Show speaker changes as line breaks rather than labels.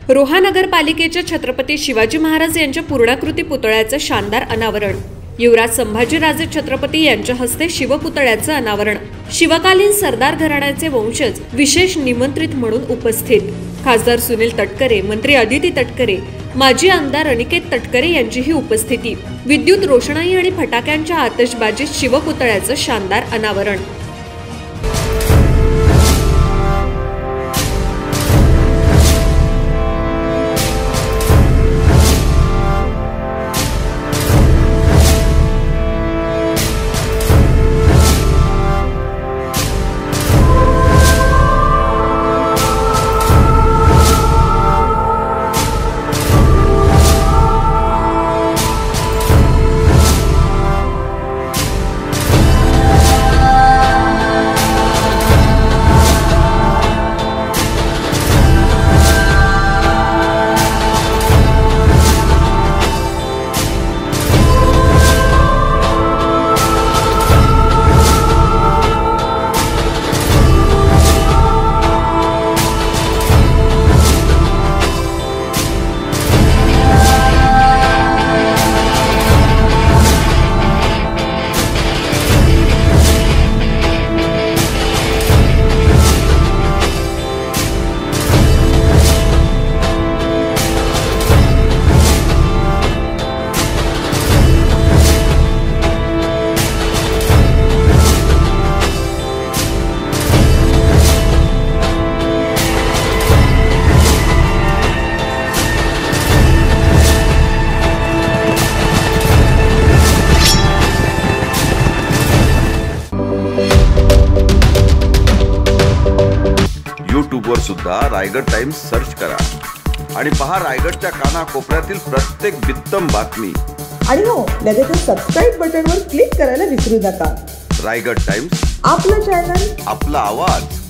रोहा नगरपालिकेच्या छत्रपती शिवाजी महाराज यांच्या पूर्णाकृती पुतळ्याचं शानदार अनावरण। युवराज संभाजीराजे छत्रपती यांच्या हस्ते शिवपुतळ्याचं अनावरण। शिवकालीन सरदार घराण्याचे वंशज विशेष निमंत्रित म्हणून उपस्थित। खासदार सुनील तटकरे, मंत्री अदिती तटकरे, माजी आमदार अनिकेत तटकरे यांचीही उपस्थिती। विद्युत रोषणाई आणि फटाक्यांच्या आतषबाजीत शिवपुतळ्याचं शानदार अनावरण।
यूट्यूबवर सुद्धा रायगड टाइम्स सर्च करा आणि पहा रायगडच्या कानाकोपऱ्यातील प्रत्येक बित्तम बातमी।
आणि हो, लगेच सबस्क्राइब बटनवर क्लिक करायला विसरू नका।
रायगड टाइम्स,
आपलं चॅनल,
आपला आवाज।